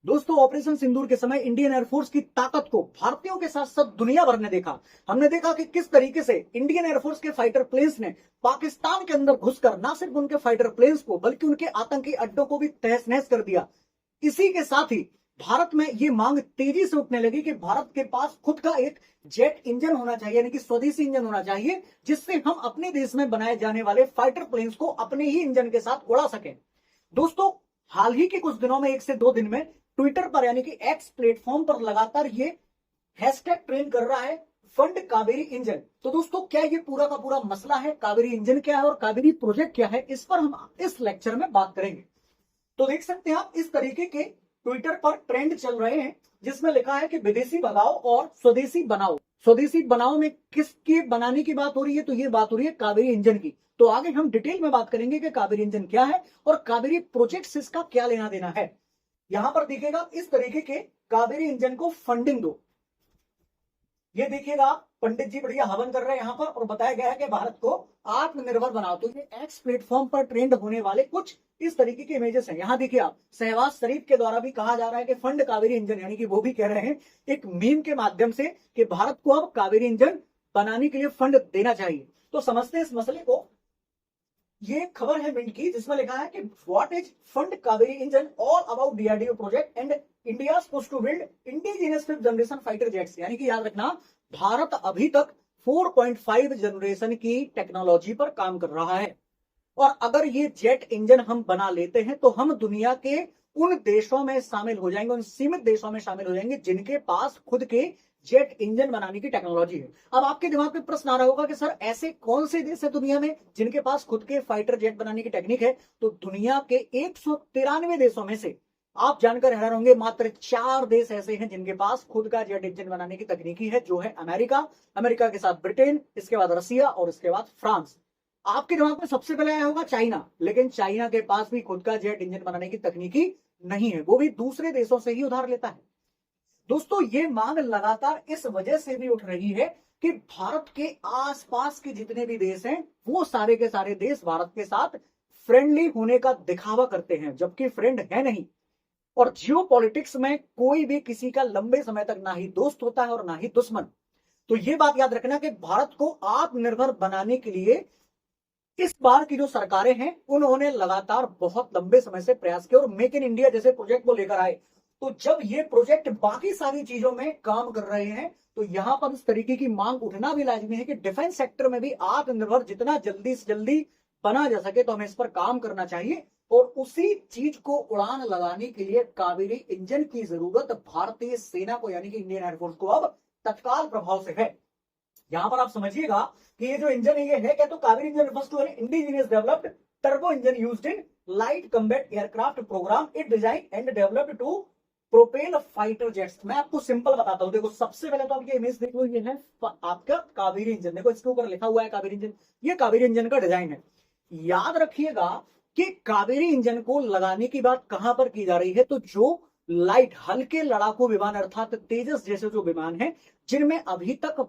दोस्तों, ऑपरेशन सिंदूर के समय इंडियन एयरफोर्स की ताकत को भारतीयों के साथ साथ दुनिया भर ने देखा। हमने देखा कि किस तरीके से इंडियन एयरफोर्स के फाइटर प्लेन्स ने पाकिस्तान के अंदर घुसकर न सिर्फ उनके फाइटर प्लेन्स को बल्कि उनके आतंकी अड्डों को भी तहस नहस कर दिया। इसी के साथ ही भारत में ये मांग तेजी से उठने लगी कि भारत के पास खुद का एक जेट इंजन होना चाहिए, यानी कि स्वदेशी इंजन होना चाहिए, जिससे हम अपने देश में बनाए जाने वाले फाइटर प्लेन्स को अपने ही इंजन के साथ उड़ा सकें। दोस्तों, हाल ही के कुछ दिनों में, 1 से 2 दिन में, ट्विटर पर यानी कि एक्स प्लेटफॉर्म पर लगातार ये हैशटैग ट्रेंड कर रहा है, फंड कावेरी इंजन। तो दोस्तों, क्या ये पूरा का पूरा मसला है, कावेरी इंजन क्या है और कावेरी प्रोजेक्ट क्या है, इस पर हम इस लेक्चर में बात करेंगे। तो देख सकते हैं आप, इस तरीके के ट्विटर पर ट्रेंड चल रहे हैं जिसमें लिखा है कि विदेशी भगाओ और स्वदेशी बनाओ। स्वदेशी बनाओ में किसके बनाने की बात हो रही है? तो ये बात हो रही है कावेरी इंजन की। तो आगे हम डिटेल में बात करेंगे कि कावेरी इंजन क्या है और कावेरी प्रोजेक्ट से इसका क्या लेना देना है। यहां पर देखिएगा, इस तरीके के कावेरी इंजन को फंडिंग दो। ये देखिएगा, पंडित जी बढ़िया हवन कर रहे हैं यहां पर और बताया गया है कि भारत को आत्मनिर्भर बनाओ। तो ये एक्स प्लेटफॉर्म पर ट्रेंड होने वाले कुछ इस तरीके के इमेजेस हैं। यहां देखिए आप, शहबाज शरीफ के द्वारा भी कहा जा रहा है कि फंड कावेरी इंजन, यानी कि वो भी कह रहे हैं एक मीम के माध्यम से कि भारत को अब कावेरी इंजन बनाने के लिए फंड देना चाहिए। तो समझते हैं इस मसले को। ये खबर है मिंट की, जिसमें लिखा है कि what is fund Kaveri engine, all about DRDO project and India to build indigenous fifth generation fighter jets. यानी कि याद रखना, भारत अभी तक 4.5 जनरेशन की टेक्नोलॉजी पर काम कर रहा है और अगर ये जेट इंजन हम बना लेते हैं तो हम दुनिया के उन देशों में शामिल हो जाएंगे, उन सीमित देशों में शामिल हो जाएंगे जिनके पास खुद के जेट इंजन बनाने की टेक्नोलॉजी है। अब आपके दिमाग में प्रश्न आ रहा होगा कि सर, ऐसे कौन से देश है दुनिया में जिनके पास खुद के फाइटर जेट बनाने की टेक्निक है? तो दुनिया के 193 देशों में से आप जानकर हैरान होंगे, मात्र 4 देश ऐसे हैं जिनके पास खुद का जेट इंजन बनाने की तकनीकी है, जो है अमेरिका, अमेरिका के साथ ब्रिटेन, इसके बाद रसिया और इसके बाद फ्रांस। आपके दिमाग में सबसे पहले आया होगा चाइना, लेकिन चाइना के पास भी खुद का जेट इंजन बनाने की तकनीकी नहीं है, वो भी दूसरे देशों से ही उधार लेता है। दोस्तों, ये मांग लगातार इस वजह से भी उठ रही है कि भारत के आसपास के जितने भी देश हैं वो सारे के सारे देश भारत के साथ फ्रेंडली होने का दिखावा करते हैं, जबकि फ्रेंड है नहीं। और जियो पॉलिटिक्स में कोई भी किसी का लंबे समय तक ना ही दोस्त होता है और ना ही दुश्मन। तो ये बात याद रखना कि भारत को आत्मनिर्भर बनाने के लिए इस बार की जो सरकारें हैं उन्होंने लगातार बहुत लंबे समय से प्रयास किया और मेक इन इंडिया जैसे प्रोजेक्ट को लेकर आए। तो जब ये प्रोजेक्ट बाकी सारी चीजों में काम कर रहे हैं तो यहां पर इस तरीके की मांग उठना भी लाजमी है कि डिफेंस सेक्टर में भी आत्मनिर्भर जितना जल्दी से जल्दी बना जा सके, तो हमें इस पर काम करना चाहिए। और उसी चीज को उड़ान लगाने के लिए कावेरी इंजन की जरूरत भारतीय सेना को, यानी कि इंडियन एयरफोर्स को अब तत्काल प्रभाव से है। यहां पर आप समझिएगा कि ये जो इंजन है, ये है क्या? तो Kaveri engine refers to an indigenous developed turbo engine used in light combat aircraft programme, it design and developed to propel fighter jets. मैं आपको सिंपल बताता हूं। देखो, सबसे पहले तो आप ये इमेज देखो, ये है आपका कावेरी इंजन। देखो, इसके ऊपर लिखा हुआ है कावेरी इंजन। ये कावेरी इंजन का डिजाइन है। याद रखिएगा कि कावेरी इंजन को लगाने की बात कहां पर की जा रही है? तो जो लाइट हल्के लड़ाकू विमान अर्थात तेजस जैसे जो विमान हैं, जिनमें अभी तक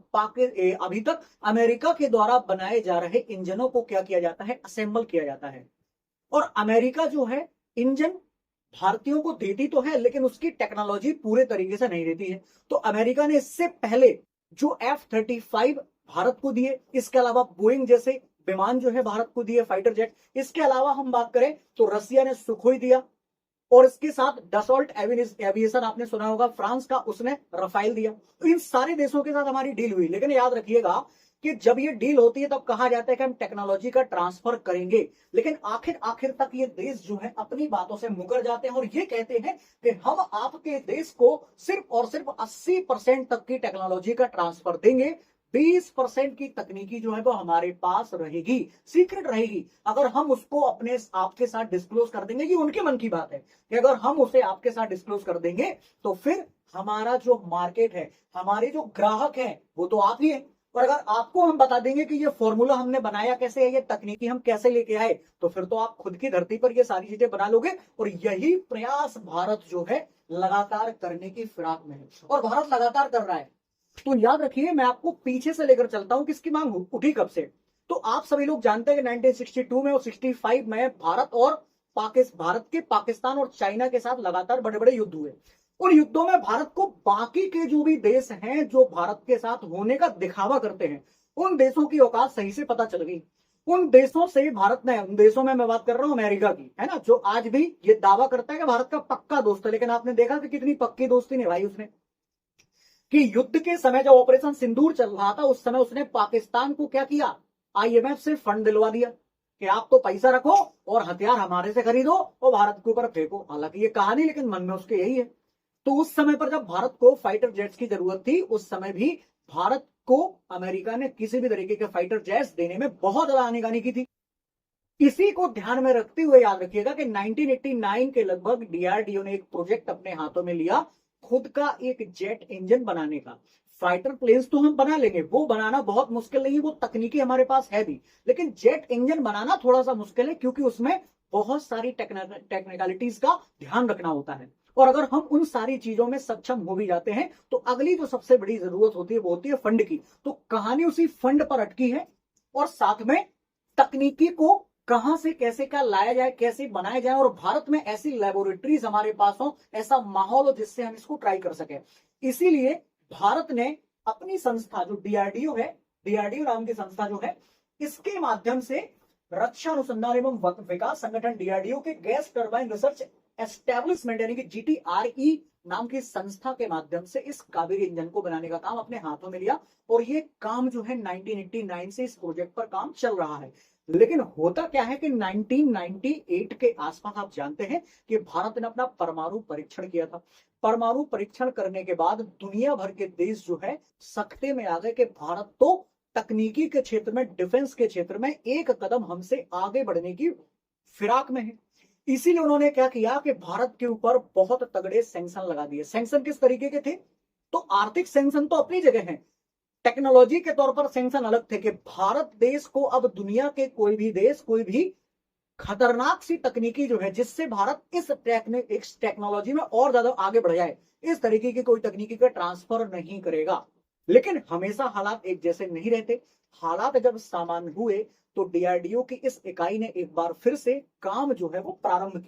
अमेरिका के द्वारा बनाए जा रहे इंजनों को क्या किया जाता है? असेंबल किया जाता है। और अमेरिका जो है, इंजन भारतीयों को देती तो है लेकिन उसकी टेक्नोलॉजी पूरे तरीके से नहीं देती है। तो अमेरिका ने इससे पहले जो F-35 भारत को दिए, इसके अलावा बोइंग जैसे विमान जो है भारत को दिए, फाइटर जेट। इसके अलावा हम बात करें तो रसिया ने सुखोई दिया और इसके साथ डसॉल्ट एविएशन आपने सुना होगा, फ्रांस का, उसने रफाइल दिया। तो इन सारे देशों के साथ हमारी डील हुई। लेकिन याद रखिएगा कि जब ये डील होती है तब कहा जाता है कि हम टेक्नोलॉजी का ट्रांसफर करेंगे, लेकिन आखिर आखिर तक ये देश जो है अपनी बातों से मुकर जाते हैं और ये कहते हैं कि हम आपके देश को सिर्फ और सिर्फ 80% तक की टेक्नोलॉजी का ट्रांसफर देंगे, 20% की तकनीकी जो है वो हमारे पास रहेगी, सीक्रेट रहेगी। अगर हम उसको अपने आपके साथ डिस्क्लोज कर देंगे, ये उनके मन की बात है कि अगर हम उसे आपके साथ डिस्क्लोज कर देंगे तो फिर हमारा जो मार्केट है, हमारे जो ग्राहक है, वो तो आप ही है। और अगर आपको हम बता देंगे कि ये फॉर्मूला हमने बनाया कैसे है, ये तकनीकी हम कैसे लेके आए, तो फिर तो आप खुद की धरती पर ये सारी चीजें बना लोगे। और यही प्रयास भारत जो है लगातार करने की फिराक में है और भारत लगातार कर रहा है। तो याद रखिए, मैं आपको पीछे से लेकर चलता हूं किसकी मांग उठी कब से। तो आप सभी लोग जानते हैं कि 1962 में और 65 में भारत और भारत के पाकिस्तान और चाइना के साथ लगातार बड़े बड़े युद्ध हुए। उन युद्धों में भारत को बाकी के जो भी देश हैं जो भारत के साथ होने का दिखावा करते हैं, उन देशों की औकात सही से पता चल गई। उन देशों से भारत ने, उन देशों में मैं बात कर रहा हूं अमेरिका की, है ना, जो आज भी ये दावा करता है कि भारत का पक्का दोस्त है, लेकिन आपने देखा कि कितनी पक्की दोस्ती निभाई उसने, कि युद्ध के समय जब ऑपरेशन सिंदूर चल रहा था उस समय उसने पाकिस्तान को क्या किया, आईएमएफ से फंड दिलवा दिया कि आप तो पैसा रखो और हथियार हमारे से खरीदो और भारत के ऊपर फेंको। हालांकि ये कहानी, लेकिन मन में उसके यही है। तो उस समय पर जब भारत को फाइटर जेट्स की जरूरत थी, उस समय भी भारत को अमेरिका ने किसी भी तरीके के फाइटर जेट्स देने में बहुत ज्यादा आनाकानी की थी। इसी को ध्यान में रखते हुए याद रखिएगा कि 1989 के लगभग डीआरडीओ ने एक प्रोजेक्ट अपने हाथों में लिया, खुद का एक जेट इंजन बनाने का। फाइटर प्लेन्स तो हम बना लेंगे, वो बनाना बहुत मुश्किल नहीं है, वो तकनीकी हमारे पास है भी, लेकिन जेट इंजन बनाना थोड़ा सा मुश्किल है, क्योंकि उसमें बहुत सारी टेक्निकलिटीज का ध्यान रखना होता है। और अगर हम उन सारी चीजों में सक्षम हो भी जाते हैं तो अगली जो सबसे बड़ी जरूरत होती है वो होती है फंड की। तो कहानी उसी फंड पर अटकी है, और साथ में तकनीकी को कहां से कैसे क्या लाया जाए, कैसे बनाया जाए, और भारत में ऐसी लेबोरेटरीज हमारे पास हो, ऐसा माहौल हो जिससे हम इसको ट्राई कर सके। इसीलिए भारत ने अपनी संस्था जो डीआरडीओ है, डीआरडीओ नाम की संस्था जो है, इसके माध्यम से रक्षा अनुसंधान एवं विकास संगठन डीआरडीओ के गैस टरबाइन रिसर्च एस्टेब्लिशमेंट यानी कि जीटीआरई नाम की संस्था के माध्यम से इस कावेरी इंजन को बनाने का काम अपने हाथों में लिया। और ये काम जो है 1989 से इस प्रोजेक्ट पर काम चल रहा है। लेकिन होता क्या है कि 1998 के आसपास आप जानते हैं कि भारत ने अपना परमाणु परीक्षण किया था। परमाणु परीक्षण करने के बाद दुनिया भर के देश जो है सख्ते में आ गए कि भारत तो तकनीकी के क्षेत्र में, डिफेंस के क्षेत्र में एक कदम हमसे आगे बढ़ने की फिराक में है। इसीलिए उन्होंने क्या किया कि भारत के ऊपर बहुत तगड़े सैंक्शन लगा दिए। सैंक्शन किस तरीके के थे? तो आर्थिक सैंक्शन तो अपनी जगह है, टेक्नोलॉजी के तौर पर सैंक्शन अलग थे, कि भारत देश को अब दुनिया के कोई भी देश, कोई भी खतरनाक सी तकनीकी जो है जिससे भारत इस टेक्नोलॉजी में और ज्यादा आगे बढ़ जाए, इस तरीके की कोई तकनीकी का ट्रांसफर नहीं करेगा। लेकिन हमेशा हालात एक जैसे नहीं रहते। हालात जब सामान्य हुए तो डीआरडीओ की इस इकाई ने एक बार फिर से काम जो है वो प्रारंभ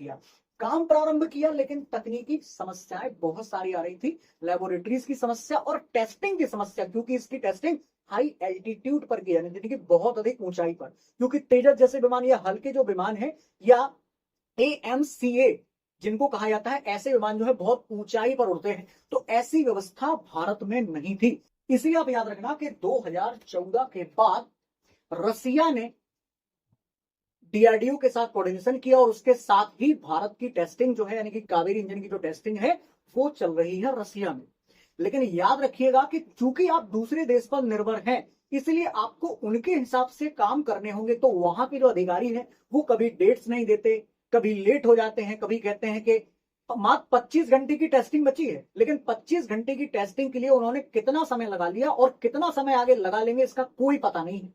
किया, लेकिन तकनीकी समस्याएं बहुत सारी आ रही थी, लेबोरेटरीज की समस्या और टेस्टिंग की समस्या, क्योंकि इसकी टेस्टिंग हाई एल्टीट्यूड पर की जानी थी, बहुत अधिक ऊंचाई पर, क्योंकि तेजस जैसे विमान या हल्के जो विमान है या एएमसीए जिनको कहा जाता है, ऐसे विमान जो है बहुत ऊंचाई पर उड़ते हैं, तो ऐसी व्यवस्था भारत में नहीं थी। इसलिए आप याद रखना कि 2014 के बाद रसिया ने डीआरडीओ के साथ कोऑर्डिनेशन किया, और उसके साथ ही भारत की टेस्टिंग जो है, यानी कि कावेरी इंजन की जो टेस्टिंग है वो चल रही है रसिया में। लेकिन याद रखिएगा कि चूंकि आप दूसरे देश पर निर्भर हैं, इसलिए आपको उनके हिसाब से काम करने होंगे। तो वहां के जो अधिकारी हैं वो कभी डेट्स नहीं देते, कभी लेट हो जाते हैं, कभी कहते हैं कि मात्र 25 घंटे की टेस्टिंग बची है, लेकिन 25 घंटे की टेस्टिंग के लिए उन्होंने कितना समय लगा लिया और कितना समय आगे लगा लेंगे इसका कोई पता नहीं है।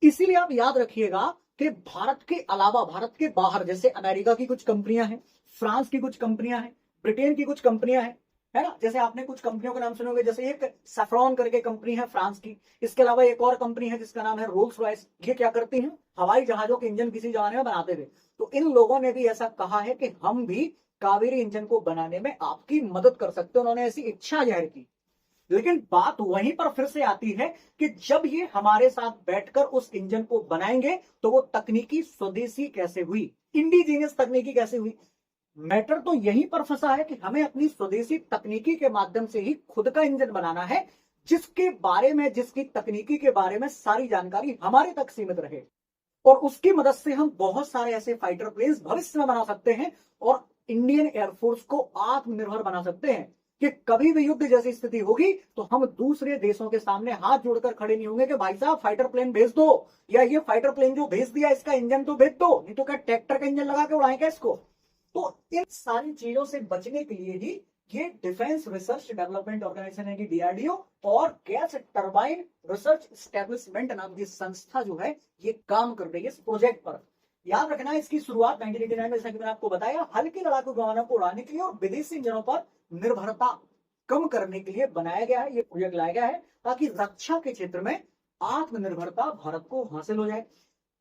इसीलिए आप याद रखिएगा कि भारत के अलावा, भारत के बाहर, जैसे अमेरिका की कुछ कंपनियां हैं, फ्रांस की कुछ कंपनियां हैं, ब्रिटेन की कुछ कंपनियां हैं, है ना, जैसे आपने कुछ कंपनियों के नाम सुने होंगे, जैसे एक सैफ्रॉन करके कंपनी है फ्रांस की। इसके अलावा एक और कंपनी है जिसका नाम है रोल्स रॉयस। ये क्या करती है? हवाई जहाजों के इंजन किसी जमाने में बनाते थे। तो इन लोगों ने भी ऐसा कहा है कि हम भी कावेरी इंजन को बनाने में आपकी मदद कर सकते हैं, उन्होंने ऐसी इच्छा जाहिर की। लेकिन बात वहीं पर फिर से आती है कि जब ये हमारे साथ बैठकर उस इंजन को बनाएंगे तो वो तकनीकी स्वदेशी कैसे हुई, इंडिजीनियस तकनीकी कैसे हुई। मैटर तो यहीं पर फंसा है कि हमें अपनी स्वदेशी तकनीकी के माध्यम से ही खुद का इंजन बनाना है, जिसके बारे में, जिसकी तकनीकी के बारे में सारी जानकारी हमारे तक सीमित रहे, और उसकी मदद से हम बहुत सारे ऐसे फाइटर प्लेन्स भविष्य में बना सकते हैं और इंडियन एयरफोर्स को आत्मनिर्भर बना सकते हैं, कि कभी भी युद्ध जैसी स्थिति होगी तो हम दूसरे देशों के सामने हाथ जोड़कर खड़े नहीं होंगे कि भाई साहब फाइटर प्लेन भेज दो, या ये फाइटर प्लेन जो भेज दिया इसका इंजन तो भेज दो, नहीं तो क्या ट्रैक्टर का इंजन लगा के उड़ाएंगे इसको। तो इन सारी चीजों से बचने के लिए ही ये डिफेंस रिसर्च डेवलपमेंट ऑर्गेनाइजेशन है कि डीआरडीओ, और गैस टरबाइन रिसर्च एस्टेब्लिशमेंट नाम की संस्था जो है ये काम कर रही है इस प्रोजेक्ट पर। याद रखना, इसकी शुरुआत 1989 में, जैसा कि मैंने आपको बताया, हल्के लड़ाकू विमानों को उड़ाने के लिए और विदेशी इंजनों पर निर्भरता कम करने के लिए बनाया गया है, ये प्रोजेक्ट लाया गया है, ताकि रक्षा के क्षेत्र में आत्मनिर्भरता भारत को हासिल हो जाए।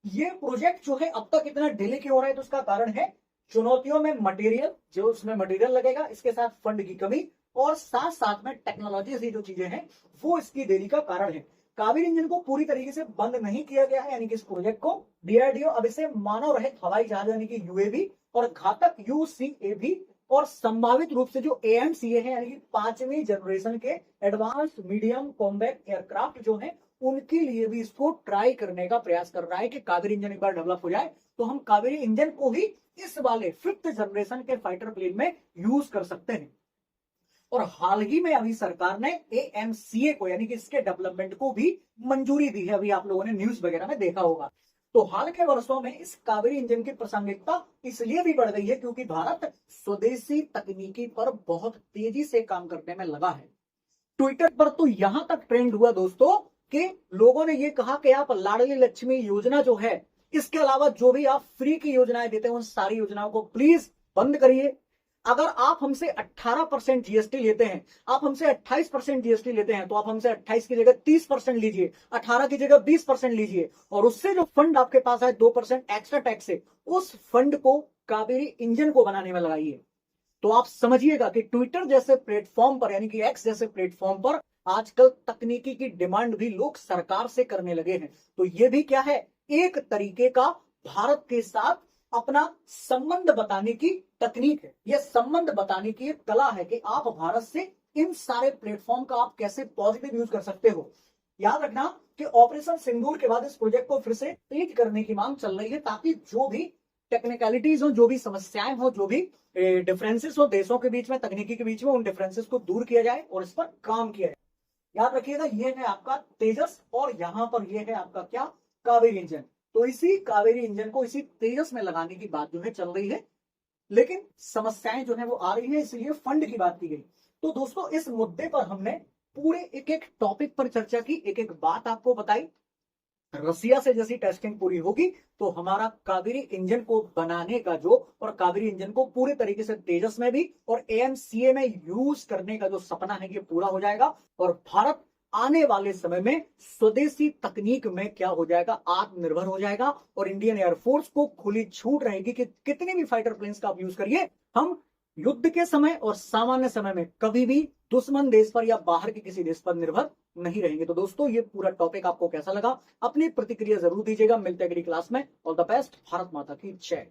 ये प्रोजेक्ट जो है अब तक इतना डिले क्यों हो रहा है, तो उसका कारण है चुनौतियों में मटेरियल, जो उसमें मटेरियल लगेगा, इसके साथ फंड की कमी, और साथ साथ में टेक्नोलॉजी से जो चीजें हैं वो इसकी देरी का कारण है। कावेरी इंजन को पूरी तरीके से बंद नहीं किया गया है, यानी कि इस प्रोजेक्ट को डीआरडीओ अब इसे मानव रहित हवाई जहाज यानी कि यूएवी और घातक यूसीएवी और संभावित रूप से जो एएमसीए है यानी कि 5वीं जनरेशन के एडवांस मीडियम कॉम्बैट एयरक्राफ्ट जो है उनके लिए भी इसको ट्राई करने का प्रयास कर रहा है कि कावेरी इंजन एक बार डेवलप हो जाए तो हम कावेरी इंजन को ही इस वाले 5th जनरेशन के फाइटर प्लेन में यूज कर सकते हैं। और हाल ही में अभी सरकार ने एएमसीए को यानी कि इसके डेवलपमेंट को भी मंजूरी दी है, अभी आप लोगों ने न्यूज वगैरह में देखा होगा। तो हाल के वर्षों में इस कावेरी इंजन की प्रासंगिकता इसलिए भी बढ़ गई है क्योंकि भारत स्वदेशी तकनीकी पर बहुत तेजी से काम करने में लगा है। ट्विटर पर तो यहां तक ट्रेंड हुआ दोस्तों कि लोगों ने ये कहा कि आप लाडली लक्ष्मी योजना जो है, इसके अलावा जो भी आप फ्री की योजनाएं देते हैं उन सारी योजनाओं को प्लीज बंद करिए। अगर आप हमसे 18% जीएसटी लेते हैं, आप हमसे 28% जीएसटी लेते हैं, तो आप हमसे 28 की जगह 30% लीजिए, 18 की जगह 20% लीजिए, और उससे जो फंड आपके पास है 2% एक्स्ट्रा टैक्स से, उस फंड को कावेरी इंजन को बनाने में लगाइए। तो आप समझिएगा कि ट्विटर जैसे प्लेटफॉर्म पर यानी कि एक्स जैसे प्लेटफॉर्म पर आजकल तकनीकी की डिमांड भी लोग सरकार से करने लगे हैं। तो ये भी क्या है, एक तरीके का भारत के साथ अपना संबंध बताने की तकनीक है, यह संबंध बताने की एक कला है कि आप भारत से इन सारे प्लेटफॉर्म का आप कैसे पॉजिटिव यूज कर सकते हो। याद रखना कि ऑपरेशन सिंदूर के बाद इस प्रोजेक्ट को फिर से तेज करने की मांग चल रही है ताकि जो भी टेक्निकलिटीज हो, जो भी समस्याएं हो, जो भी डिफरेंसेस हो देशों के बीच में, तकनीकी के बीच में, उन डिफरेंसेस को दूर किया जाए और इस पर काम किया जाए। याद रखिएगा ये है आपका तेजस और यहां पर ये है आपका क्या, कावेरी इंजन। तो इसी कावेरी इंजन को इसी तेजस में लगाने की बात जो है चल रही है, लेकिन समस्याएं जो है वो आ रही है, इसलिए फंड की बात की गई। तो दोस्तों इस मुद्दे पर हमने पूरे एक एक टॉपिक पर चर्चा की, एक एक बात आपको बताई। रसिया से जैसी टेस्टिंग पूरी होगी तो हमारा कावेरी इंजन को बनाने का जो, और कावेरी इंजन को पूरे तरीके से तेजस में भी और एएमसीए में यूज करने का जो सपना है ये पूरा हो जाएगा, और भारत आने वाले समय में स्वदेशी तकनीक में क्या हो जाएगा, आत्मनिर्भर हो जाएगा। और इंडियन एयरफोर्स को खुली छूट रहेगी कि कितने भी फाइटर प्लेन्स का आप यूज करिए, हम युद्ध के समय और सामान्य समय में कभी भी दुश्मन देश पर या बाहर के किसी देश पर निर्भर नहीं रहेंगे। तो दोस्तों ये पूरा टॉपिक आपको कैसा लगा, अपनी प्रतिक्रिया जरूर दीजिएगा। मिलते हैं अगली क्लास में। All the best. भारत माता की जय।